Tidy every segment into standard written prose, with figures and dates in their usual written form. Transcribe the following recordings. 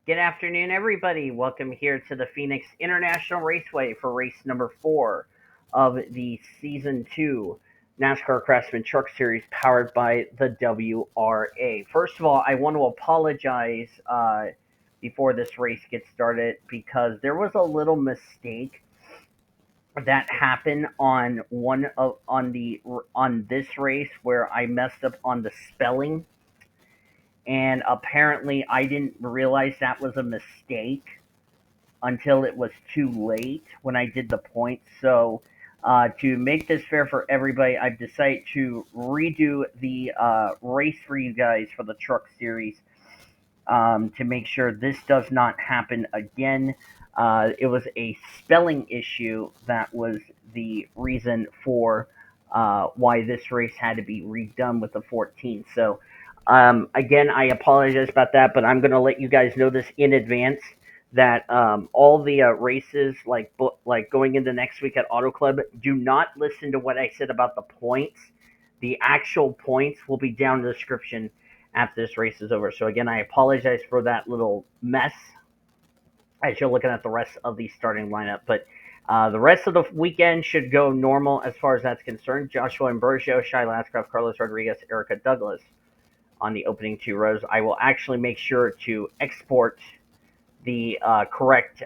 Good afternoon, everybody. Welcome here to the Phoenix International Raceway for race number 4 of the Season 2 NASCAR Craftsman Truck Series powered by the WRA. First of all, I want to apologize before this race gets started because there was a little mistake that happened on this race where I messed up on the spelling, and apparently I didn't realize that was a mistake until it was too late when I did the points. So, to make this fair for everybody, I've decided to redo the race for you guys for the truck series, to make sure this does not happen again. It was a spelling issue that was the reason for why this race had to be redone with the 14. So, again, I apologize about that, but I'm going to let you guys know this in advance that all the races, like going into next week at Auto Club, do not listen to what I said about the points. The actual points will be down in the description after this race is over. So again, I apologize for that little mess as you're looking at the rest of the starting lineup. But the rest of the weekend should go normal as far as that's concerned. Joshua Ambrosio, Shai Lascraft, Carlos Rodriguez, Erica Douglas on the opening two rows. I will actually make sure to export the correct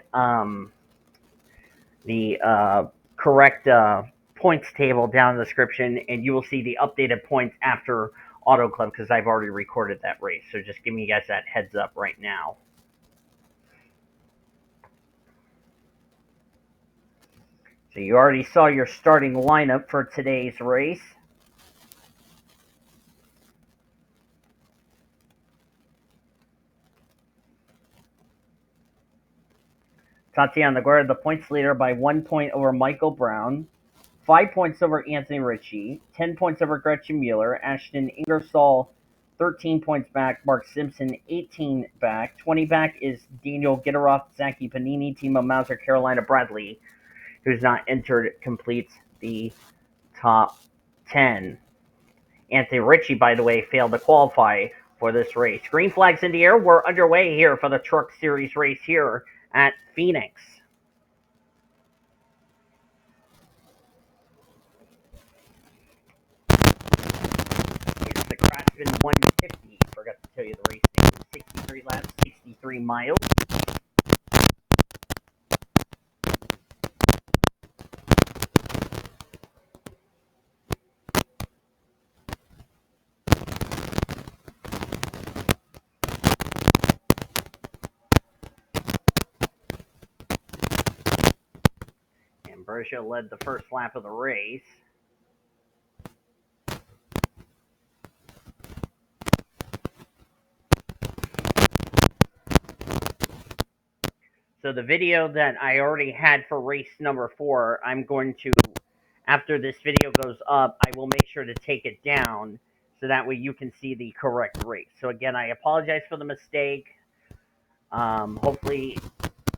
points table down in the description, and you will see the updated points after Auto Club because I've already recorded that race. So just giving you guys that heads up right now. So you already saw your starting lineup for today's race. T Noguera, the points leader, by 1 point over Michael Brown, 5 points over Anthony Ritchie, 10 points over Gretchen Muller, Ashton Ingersoll 13 points back, Mark Simpson 18 back, 20 back is Daniel Gitirokh, Zaki Panini, T Mauser, Carolina Bradley, who's not entered, completes the top 10. Anthony Ritchie, by the way, failed to qualify for this race. Green flags in the air. We're underway here for the Truck Series race here at Phoenix. Here's the Craftsman 150. Forgot to tell you the race name. 63 laps, 63 miles. Ambrosio led the first lap of the race. So the video that I already had for race number 4, I'm going to, after this video goes up, I will make sure to take it down so that way you can see the correct race. So again, I apologize for the mistake. Hopefully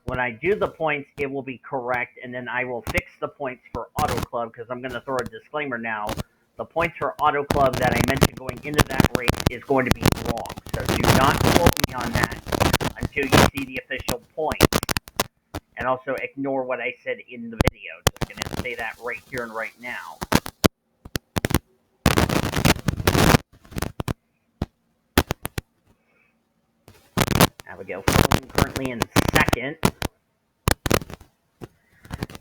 when I do the points, it will be correct, and then I will fix the points for Auto Club because I'm going to throw a disclaimer now. The points for Auto Club that I mentioned going into that race is going to be wrong. So do not quote me on that until you see the official points. And also ignore what I said in the video. Just going to say that right here and right now. Abigail Furling currently in second.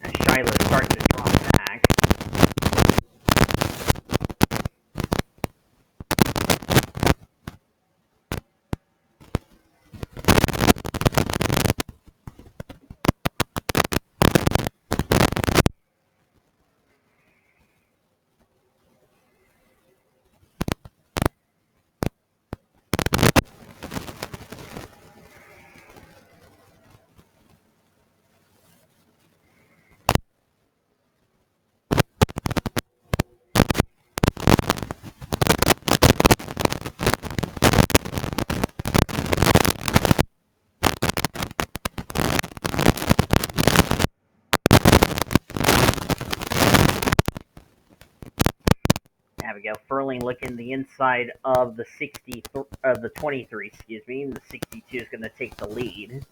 And Shiloh's starting to drop back. we go. Furling looking the inside of the 23, excuse me. And the 62 is going to take the lead.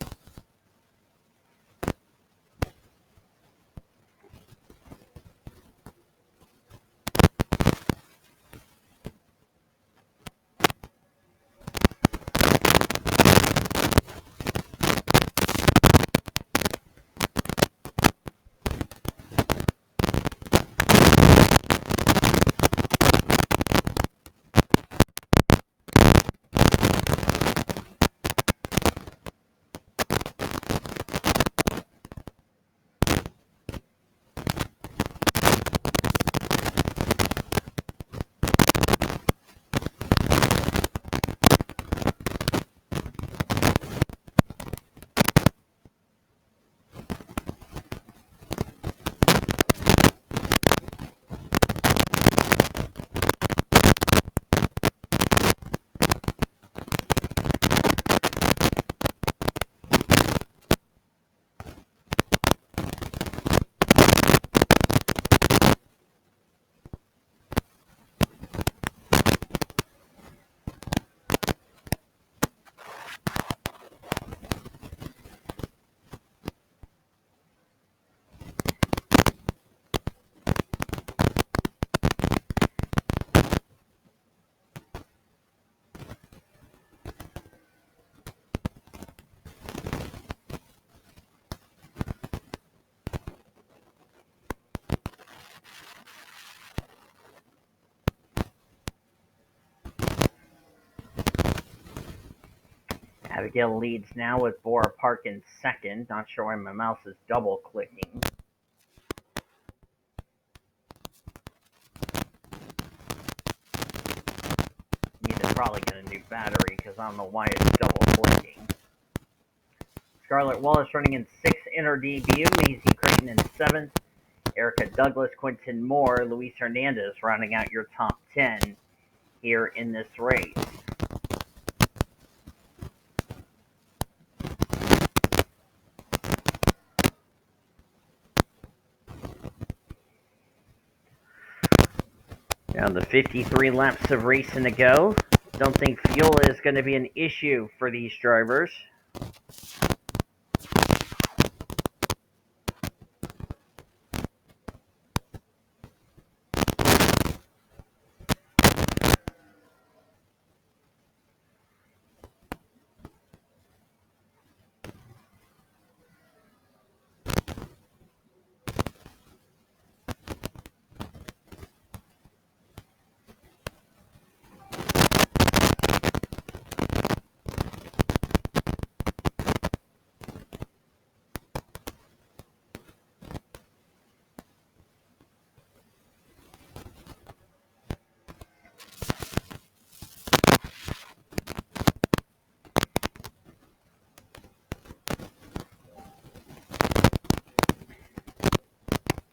Abigail leads now with Bora Park in second. Not sure why my mouse is double clicking. Need to probably get a new battery because I don't know why it's double clicking. Scarlett Wallace running in sixth in her debut. Maisie Creighton in seventh. Erica Douglas, Quinton Moore, Luis Hernandez rounding out your top 10 here in this race. Down to 53 laps of racing to go. Don't think fuel is going to be an issue for these drivers.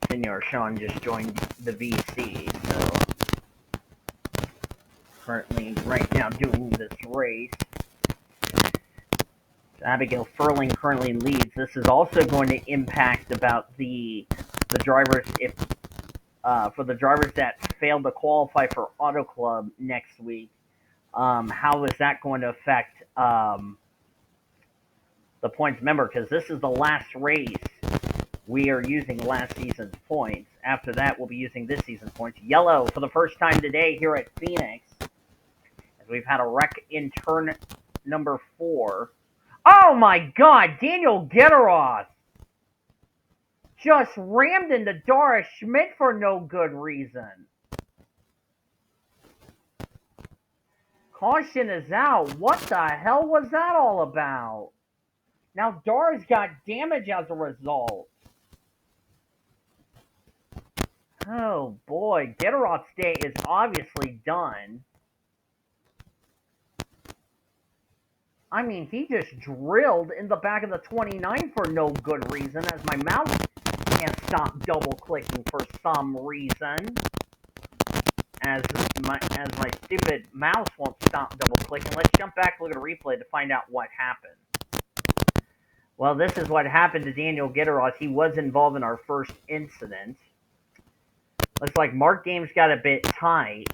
Senor Sean just joined the VC, so currently right now doing this race. Abigail Furling currently leads. This is also going to impact about the drivers for the drivers that failed to qualify for Auto Club next week. How is that going to affect the points? Remember, because this is the last race, we are using last season's points. After that, we'll be using this season's points. Yellow for the first time today here at Phoenix, as we've had a wreck in turn number 4. Oh my God, Daniel Gitirokh just rammed into Dara Schmidt for no good reason. Caution is out. What the hell was that all about? Now Dara's got damage as a result. Oh boy, Gitirokh's day is obviously done. I mean, he just drilled in the back of the 29 for no good reason, as my mouse can't stop double-clicking for some reason. As my stupid mouse won't stop double-clicking. Let's jump back and look at a replay to find out what happened. Well, this is what happened to Daniel Gitirokh. He was involved in our first incident. Looks like Mark Games got a bit tight.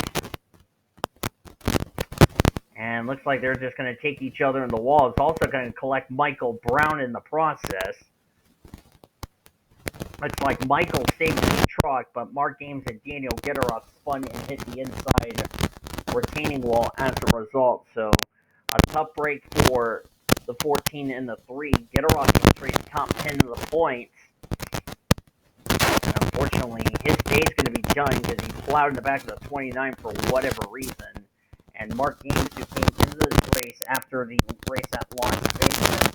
And looks like they're just going to take each other in the wall. It's also going to collect Michael Brown in the process. Looks like Michael saved his truck, but Mark Ames and Daniel Gitirokh spun and hit the inside retaining wall as a result. So a tough break for the 14 and the 3. Gitirokh can trade top 10 of the points. And unfortunately, his day's going to be done because he plowed in the back of the 29 for whatever reason. And Mark Ames, who came into this race after the race at Las Vegas,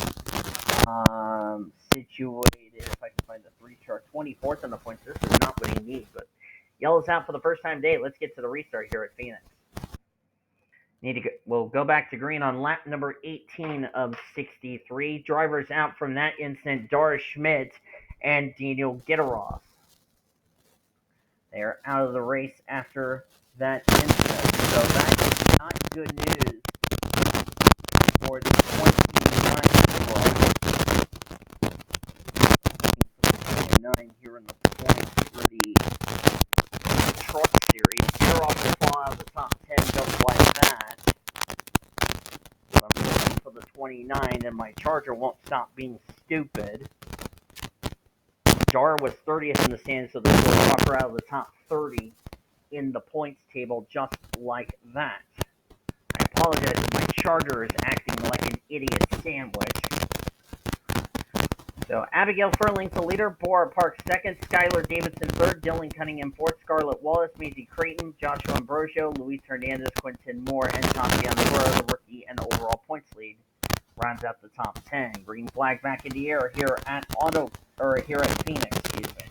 situated, if I can find the 3 chart, 24th on the points. This is not what he needs, but yellow's out for the first time today. Let's get to the restart here at Phoenix. We'll go back to green on lap number 18 of 63. Drivers out from that incident, Doris Schmidt and Daniel Gitirokh. They are out of the race after that incident. So that is not good news for the 29 here in the points for the truck series. Gitirokh will fall out of the top 10 just like that. But I'm looking for the 29, and my charger won't stop being stupid. Jar was 30th in the standings, so this will drop her out of the top 30 in the points table just like that. I apologize if my charger is acting like an idiot sandwich. So Abigail Furling to leader, Bora Park second, Skylar Davidson third, Dylan Cunningham fourth, Scarlett Wallace, Maisie Creighton, Joshua Ambrosio, Luis Hernandez, Quinton Moore, and Tatiana Navarro, the rookie and overall points lead, rounds out the top 10. Green flag back in the air here at Phoenix, excuse me.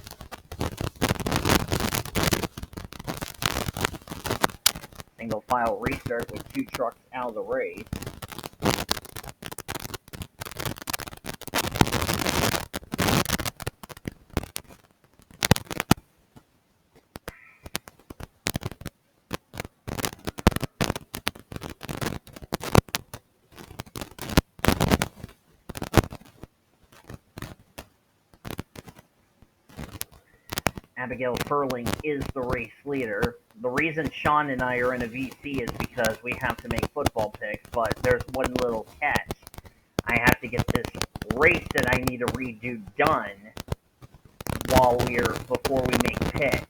Single file restart with 2 trucks out of the race. Abigail Furling is the race leader. The reason Sean and I are in a VC is because we have to make football picks, but there's one little catch. I have to get this race that I need to redo done before we make picks.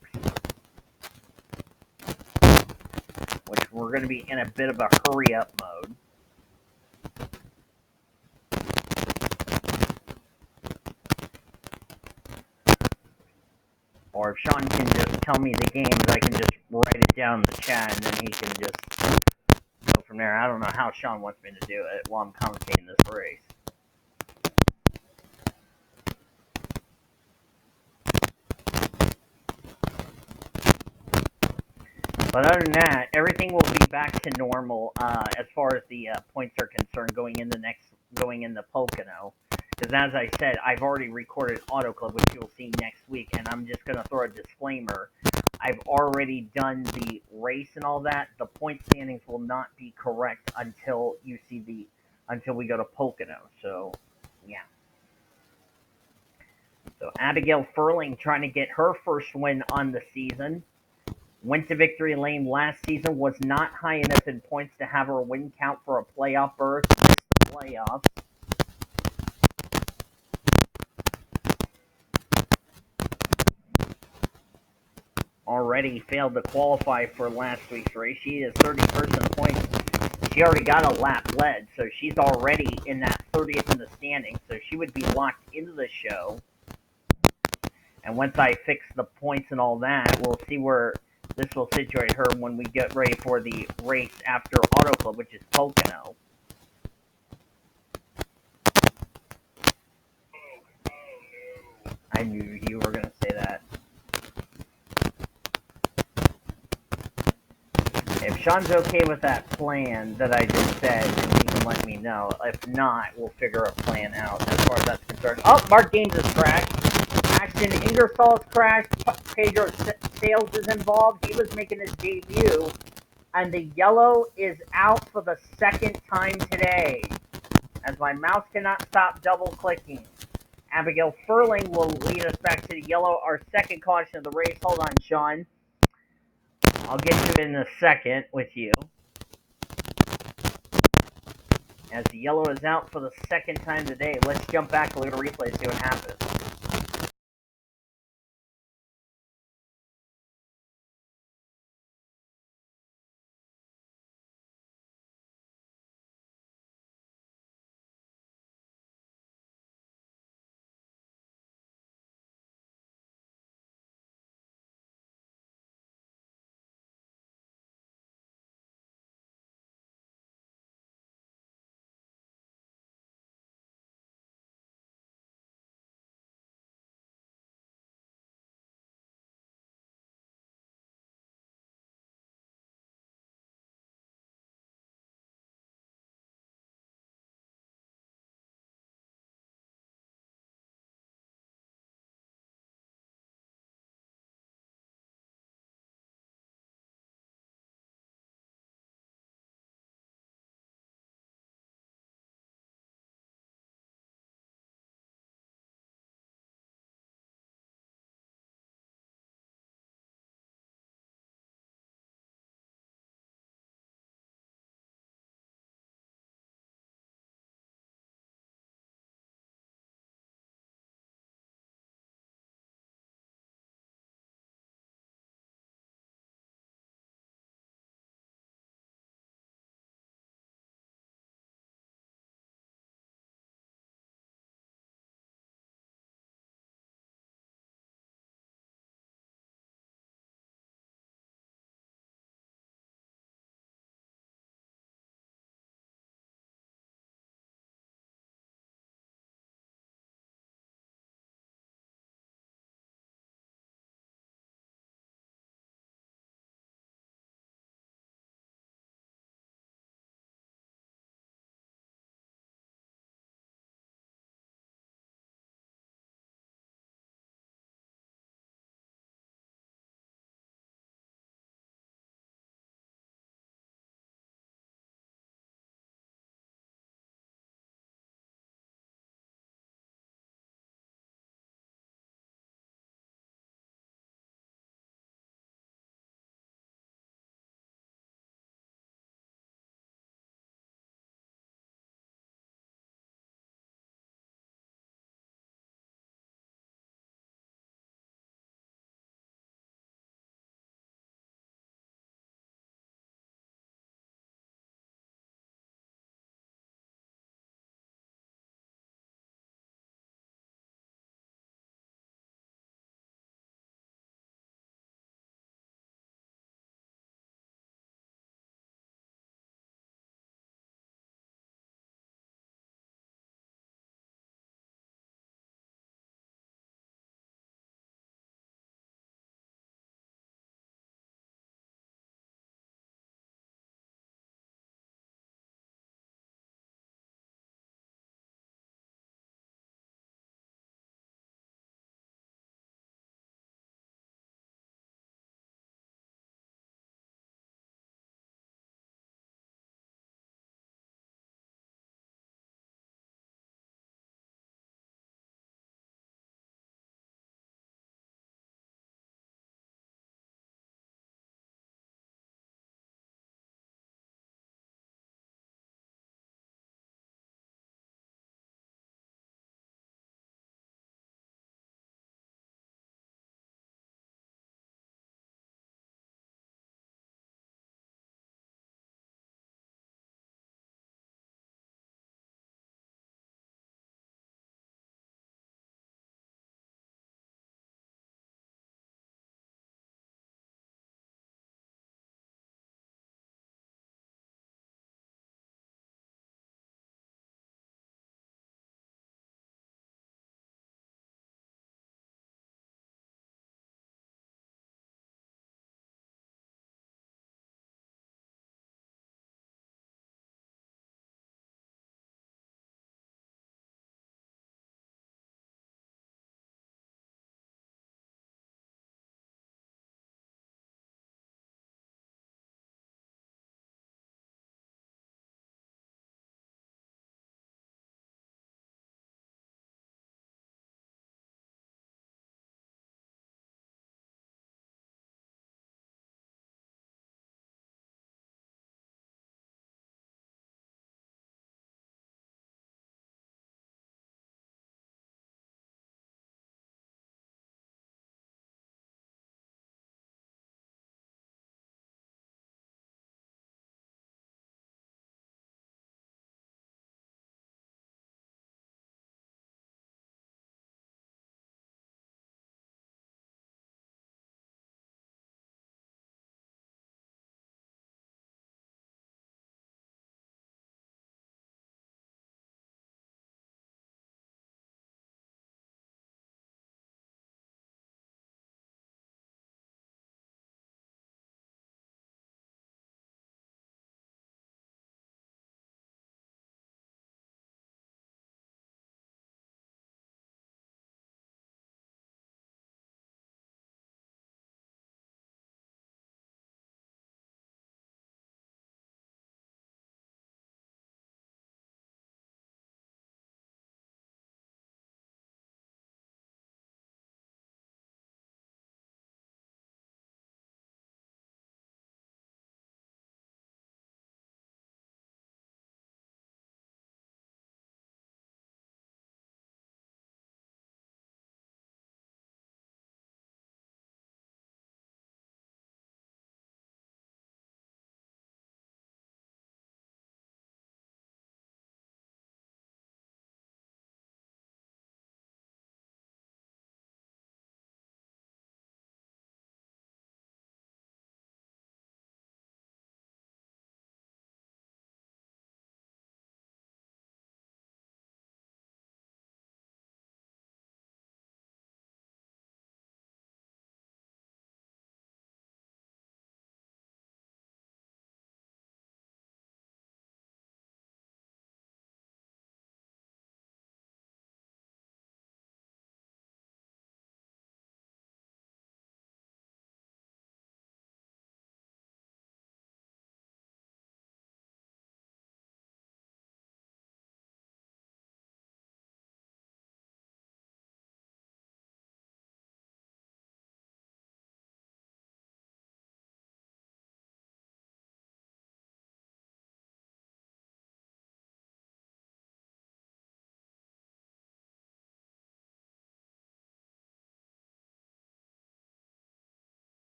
Which we're going to be in a bit of a hurry-up mode. Or if Sean can just tell me the games, I can just write it down in the chat, and then he can just go from there. I don't know how Sean wants me to do it while I'm commentating this race. But other than that, everything will be back to normal as far as the points are concerned going into Pocono. Because as I said, I've already recorded Auto Club, which you'll see next week, and I'm just going to throw a disclaimer. I've already done the race and all that. The point standings will not be correct until we go to Pocono. So, yeah. So Abigail Furling trying to get her first win on the season. Went to victory lane last season, was not high enough in points to have her win count for a playoff berth. Missed the playoffs. Already failed to qualify for last week's race. She is 31st in points. She already got a lap led, so she's already in that 30th in the standings, so she would be locked into the show. And once I fix the points and all that, we'll see where this will situate her when we get ready for the race after Auto Club, which is Pocono. I knew you were going to say that. If Sean's okay with that plan that I just said, then he can let me know. If not, we'll figure a plan out as far as that's concerned. Oh, Mark Gaines has crashed. Ashton Ingersoll has crashed. Pedro Sales is involved. He was making his debut. And the yellow is out for the second time today. As my mouse cannot stop double-clicking. Abigail Furling will lead us back to the yellow, our second caution of the race. Hold on, Sean. I'll get to it in a second with you. As the yellow is out for the second time today, let's jump back and look at a replay and see what happens.